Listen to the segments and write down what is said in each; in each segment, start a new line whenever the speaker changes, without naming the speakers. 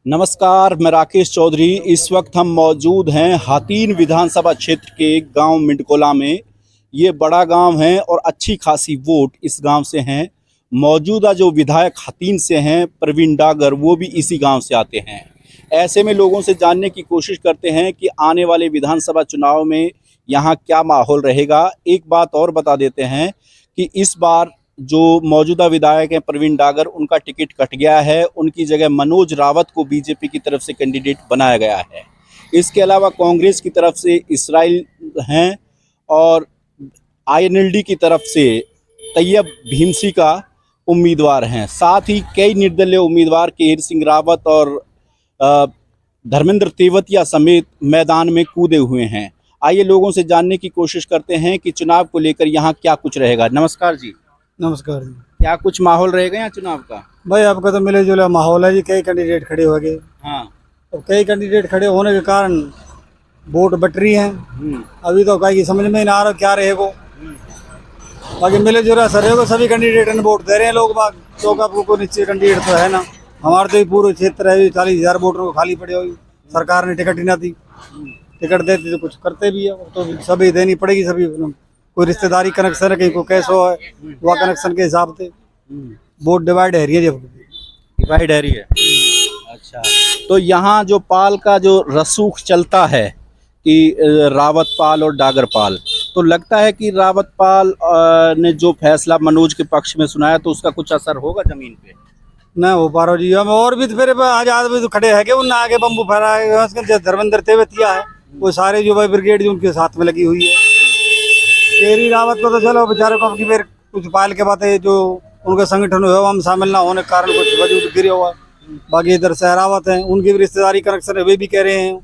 नमस्कार, मैं राकेश चौधरी। इस वक्त हम मौजूद हैं हातीन विधानसभा क्षेत्र के गांव मिंडकोला में। ये बड़ा गांव है और अच्छी खासी वोट इस गांव से हैं। मौजूदा जो विधायक हातीन से हैं प्रवीण डागर, वो भी इसी गांव से आते हैं। ऐसे में लोगों से जानने की कोशिश करते हैं कि आने वाले विधानसभा चुनाव में यहाँ क्या माहौल रहेगा। एक बात और बता देते हैं कि इस बार जो मौजूदा विधायक हैं प्रवीण डागर, उनका टिकट कट गया है। उनकी जगह मनोज रावत को बीजेपी की तरफ से कैंडिडेट बनाया गया है। इसके अलावा कांग्रेस की तरफ से इसराइल हैं और आईएनएलडी की तरफ से तैयब भीमसी का उम्मीदवार हैं। साथ ही कई निर्दलीय उम्मीदवार केहर सिंह रावत और धर्मेंद्र तेवतिया समेत मैदान में कूदे हुए हैं। आइए लोगों से जानने की कोशिश करते हैं कि चुनाव को लेकर यहाँ क्या कुछ रहेगा। नमस्कार जी।
नमस्कार जी।
क्या कुछ माहौल रहेगा यहाँ चुनाव का?
भाई आपका तो मिले जुले माहौल है जी। कई कैंडिडेट खड़े हो गए।
हाँ।
तो कई कैंडिडेट खड़े होने के कारण वोट बट रही हैं। अभी तो कहीं समझ में ही ना आ रहा क्या रहेगा। बाकी मिले जुले असर रहेगा। सभी कैंडिडेट ने वोट दे रहे हैं लोग बाग। तो आपको निश्चित कैंडिडेट तो है ना। हमारे तो पूरे क्षेत्र है 40,000 वोटरों को खाली पड़े हुई। सरकार ने टिकट ही ना दी। टिकट देती तो कुछ करते भी है, तो सभी देनी पड़ेगी। सभी कोई रिश्तेदारी कनेक्शन है, कहीं को कैसो है, वह कनेक्शन के हिसाब से वोट डिवाइड है रही है। जब
डिवाइड है रही है। अच्छा, तो यहाँ जो पाल का जो रसूख चलता है कि रावत पाल और डागर पाल, तो लगता है कि रावत पाल ने जो फैसला मनोज के पक्ष में सुनाया तो उसका कुछ असर होगा जमीन पे?
न हो पा रहा जी। हम और भी तो फिर आज भी तो खड़े है कि उन आगे बम्बू फहराए। धर्मेंद्र तेवतिया है, वो सारे जो भाई ब्रिगेड जो उनके साथ में लगी हुई है। केरी रावत को तो चलो बेचारे को की फिर कुछ पाल के बातें जो उनका संगठन हुआ हम शामिल ना होने के कारण कुछ वजूद गिरे हुआ। बाकी इधर सहरावत हैं, उनकी भी रिश्तेदारी कनेक्शन है, वे भी कह रहे हैं।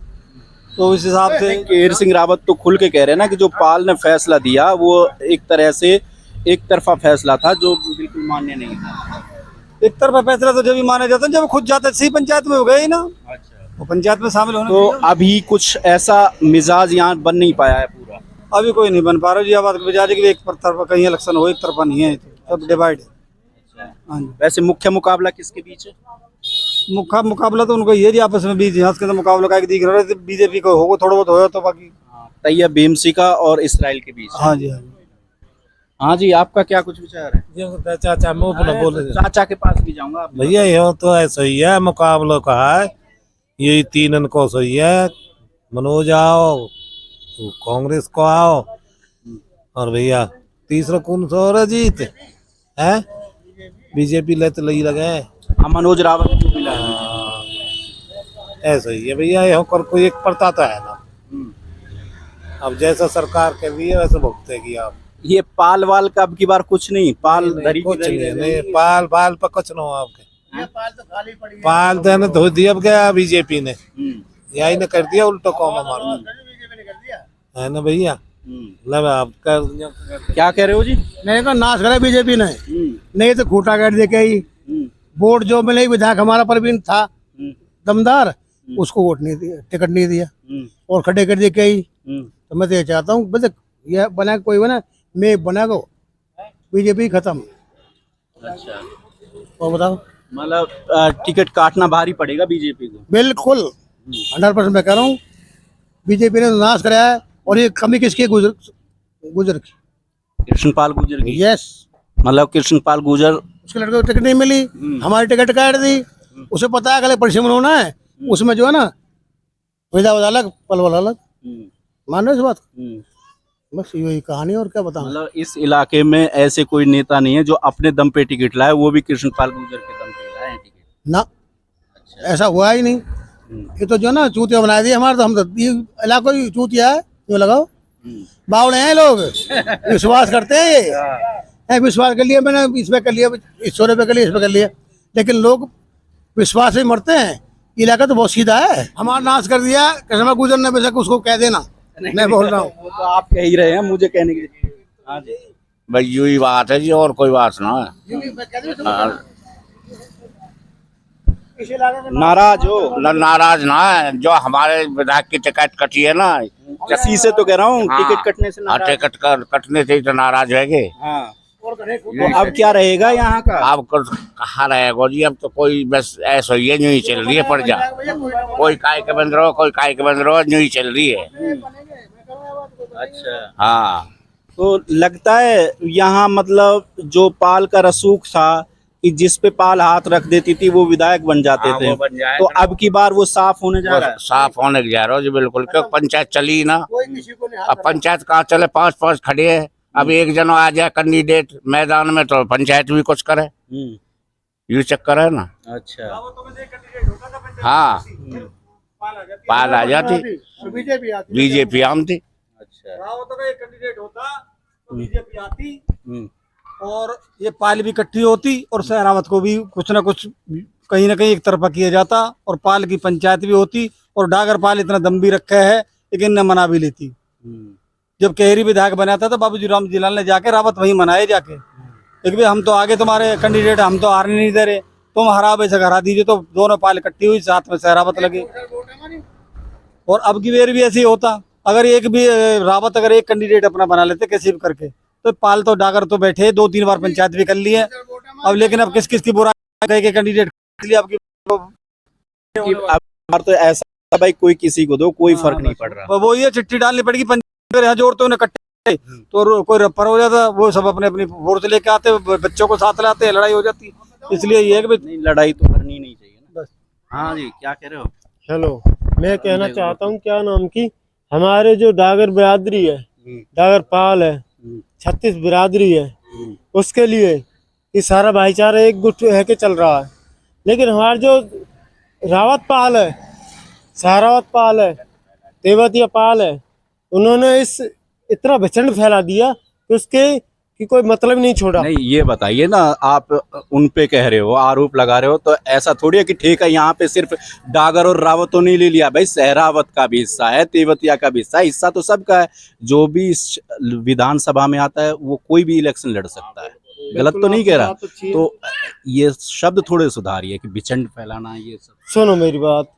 तो इस हिसाब से
केहर सिंह रावत तो खुल के कह रहे हैं ना कि जो पाल ने फैसला दिया वो एक तरह से एक तरफा फैसला था, जो बिल्कुल मान्य नहीं था।
एक तरफा फैसला तो जब भी माना जाता है जब खुद जाता सी पंचायत में हो गए ना।
अच्छा,
वो पंचायत में शामिल होने
तो अभी कुछ ऐसा मिजाज यहाँ बन नहीं पाया है पूरा।
अभी कोई नहीं बन पा रहा जी। आबाद बजाज की एक तरफा कहीं इलेक्शन हो, एक तरफा नहीं है, सब डिवाइड है। हाँ जी।
वैसे मुख्य मुकाबला किसके बीच है?
मुकाबला तो उनको ये जी आपस में बीच यहाँ के मुकाबला का दिख रहा है। बीजेपी को होगा थोड़ा बहुत होगा तो बाकी
तैयब भीमसी का और इसराइल के बीच।
हाँ जी। हाँ जी।
हाँ जी, आपका क्या कुछ विचार है?
चाचा मैं अपना बोल रहे
चाचा के पास भी जाऊंगा।
भैया ये तो ऐसा ही है। मुकाबला कहा है यही तीन को सही है। मनोज आओ, कांग्रेस को आओ, और भैया तीसरा कौन सा और जीत है? बीजेपी ले तो लगी लगे।
मनोज रावत को मिला है।
ऐसा ही है भैया। यहाँ पर कोई एक पड़ता तो है ना। अब जैसा सरकार कर रही है वैसे भुगतेगी आप।
ये पाल वाल का अब की बार कुछ नहीं, पाल धरी
कुछ नहीं। पाल पाल पर कुछ ना हो आपके। पाल तो है धो दिया गया बीजेपी ने। यही ने कर दिया उल्टा कौम हमारा है ना भैया। लब आप
क्या कह रहे हो जी?
नहीं तो नाश करे बीजेपी ने। नहीं तो खूटा कर दे के ही वोट जो मिले। विधायक हमारा प्रवीण था दमदार, उसको वोट नहीं दिया, टिकट नहीं दिया और खड़े कर दे के ही। तो मैं तो ये चाहता हूँ बस ये बना कोई बना, मैं बना को बीजेपी खत्म।
अच्छा,
और बताओ
मतलब टिकट काटना भारी पड़ेगा बीजेपी को?
बिल्कुल 100% मैं कह रहा हूँ। बीजेपी ने नाश कराया है। और ये कमी किसकी? गुजर की,
कृष्णपाल गुर्जर की।
यस,
मतलब कृष्णपाल गुर्जर,
उसके लड़के को टिकट नहीं मिली, हमारी टिकट काट दी। उसे पता है कल परिश्रम होना है। उसमें जो है ना विधावत अलग पलवल अलग। मान रहे इस बात? बस यही कहानी। और क्या बताऊं?
मतलब इस इलाके में ऐसे कोई नेता नहीं है जो अपने दम पे टिकट लाए, वो भी कृष्णपाल गुर्जर के दम पे लाए टिकट
ना। अच्छा। ऐसा हुआ ही नहीं। ये तो जो ना चूतिया बना दिया हमारे। तो हम तो ये इलाका ही चूतिया है। जो लगाओ बावड़े हैं लोग। विश्वास करते हैं। विश्वास कर लिया मैंने, इसमें कर लिया, 100 रुपये कर लिया, इसमें कर लिया। लेकिन लोग विश्वास से मरते हैं। इलाका तो बहुत सीधा है। हमारा नाश कर दिया कृष्णपाल गुर्जर ने। बेशक उसको कह देना, मैं बोल रहा हूँ।
वो तो आप कह ही रहे हैं, मुझे कहने के लिए। हाँ जी
भाई यू ही बात है जी, और कोई बात ना है।
नाराज हो?
नाराज ना है। जो हमारे विधायक की टिकट कटी है ना,
इसी से तो कह रहा हूँ।
हाँ,
टिकट कटने से नाराज?
टिकट कटने से ही तो नाराज है।
हाँ, तो अब क्या रहेगा यहाँ का?
अब कुछ कहा रहेगा जी, अब तो कोई बस ऐसा ही है, न्यू ही चल रही है पड़ जा, कोई काय के बंद रहो, कोई काय के बंद रहो, न्यू ही चल रही है।
अच्छा,
हाँ,
तो लगता है यहाँ मतलब जो पाल का रसूख था कि जिस पे पाल हाथ रख देती थी वो विधायक बन जाते
हाँ,
थे,
वो बन जाएगा।
तो अब की बार वो साफ होने जा रहा है।
साफ होने जा रहा हो जी, बिल्कुल, क्योंकि पंचायत चली ही ना। अब पंचायत कहाँ चले, 5-5 खड़े हैं, अब एक जनो आ जाए कैंडिडेट मैदान में तो पंचायत भी कुछ करे, ये चक्कर है ना।
अच्छा,
हाँ, पाल आ जाती, बीजेपी आम थी।
अच्छा,
रावत का एक कैंडिडेट होता तो बीजेपी आती और ये पाल भी इकट्ठी होती और सहरावत को भी कुछ ना कहीं एक तरफा किया जाता और पाल की पंचायत भी होती और डागर पाल इतना दम भी रखा है लेकिन न मना भी लेती। जब केहरी विधायक बना था तो बाबूजी राम जीलाल ने जाके रावत वहीं मनाए जाके, एक भी हम तो आगे तुम्हारे कैंडिडेट हम तो हारने नहीं दे रहे, तुम हरा वैसे हरा दीजिए, तो दोनों पाल इकट्ठी हुई, साथ में सहरावत लगे। और अब की बेर भी ऐसे ही होता, अगर एक भी रावत अगर एक कैंडिडेट अपना बना लेते किसी भी करके, तो पाल तो डागर तो बैठे 2-3 बार पंचायत भी कर ली है अब, लेकिन अब किस किस की बुराई कह के कैंडिडेट लिए अब
तो ऐसा भाई कोई किसी को दो, कोई फर्क नहीं पड़ रहा।
वो ये चिट्ठी डालनी पड़ेगी पंचायत, यहाँ जोड़ते उन्हें कट्टे तो कोई रप्पर हो जाता, वो सब अपने अपनी वोट लेके आते, बच्चों को साथ लाते हैं, लड़ाई हो जाती। इसलिए ये
नहीं, लड़ाई तो करनी नहीं चाहिए ना।
बस।
हाँ जी, क्या कह रहे हो?
हेलो, मैं कहना चाहता हूँ क्या नाम की हमारे जो डागर बिरादरी है, डागर पाल है, 36 बिरादरी है, उसके लिए ये सारा भाईचारा एक गुट है के चल रहा है। लेकिन हमारे जो रावत पाल है, सहारावत पाल है, तेवतिया पाल है, उन्होंने इस इतना भीषण फैला दिया कि उसके कि कोई मतलब नहीं छोड़ा।
नहीं, ये बताइए ना, आप उन पे कह रहे हो, आरोप लगा रहे हो, तो ऐसा थोड़ी है कि ठीक है यहाँ पे सिर्फ डागर और रावतों ने ले लिया, भाई सहरावत का भी हिस्सा है, तेवतिया का भी हिस्सा तो सबका है। जो भी इस विधानसभा में आता है वो कोई भी इलेक्शन लड़ सकता है, गलत तो नहीं कह रहा। तो ये शब्द थोड़े सुधारिए कि विचंड फैलाना ये सब।
सुनो मेरी बात,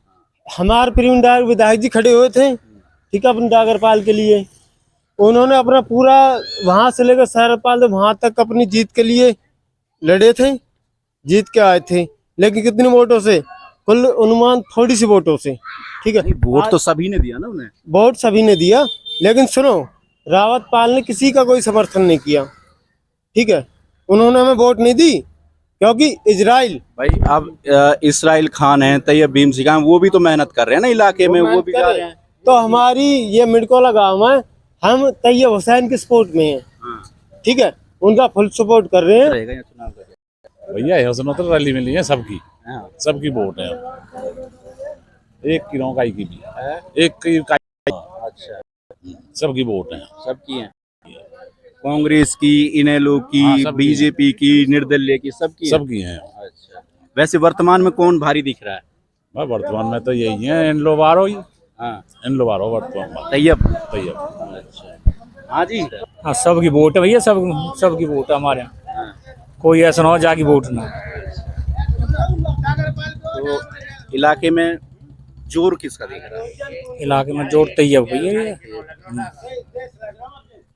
हमारे प्रिय डागर विधायक जी खड़े हुए थे, ठीक है, अपने डागर पाल के लिए, उन्होंने अपना पूरा वहां से लेकर सहरपाल वहां तक अपनी जीत के लिए लड़े थे, जीत के आए थे। लेकिन कितने वोटों से? कुल अनुमान थोड़ी सी वोटों से, ठीक है।
वोट तो सभी ने दिया ना उन्हें,
वोट सभी ने दिया, लेकिन सुनो, रावत पाल ने किसी का कोई समर्थन नहीं किया, ठीक है, उन्होंने हमें वोट नहीं दी क्योंकि इजराइल
भाई अब इसराइल खान है, तैयब भीम सिंह, वो भी तो मेहनत कर रहे हैं ना इलाके में, वो भी जा रहे हैं।
तो हमारी ये मिडकोला गाँव है, हम तैयब हुसैन के सपोर्ट में हैं, ठीक है, उनका फुल सपोर्ट कर रहे हैं।
भैया यहाँ तो रैली मिली है सबकी, सबकी वोट है, एक की नौकाई की भी है, एक की अच्छा, सबकी वोट है,
सबकी है, कांग्रेस की, इनेलो की, बीजेपी की, निर्दलीय की, सबकी
है।
अच्छा, वैसे वर्तमान में कौन भारी दिख रहा है?
वर्तमान में तो यही है, इन लोबारो ही, इन लोबारो वर्तमान में
तैयब।
अच्छा,
हाँ जी,
हाँ, सबकी वोट है भैया, सबकी वोट है हमारे यहाँ, कोई ऐसा ना हो जाके वोट ना।
तो इलाके में जोर किसका दिख रहा है?
इलाके में जोर तैयब भैया।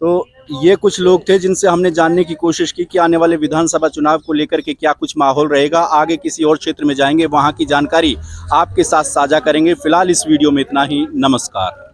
तो ये कुछ लोग थे जिनसे हमने जानने की कोशिश की कि आने वाले विधानसभा चुनाव को लेकर के क्या कुछ माहौल रहेगा। आगे किसी और क्षेत्र में जाएंगे, वहां की जानकारी आपके साथ साझा करेंगे। फिलहाल इस वीडियो में इतना ही। नमस्कार।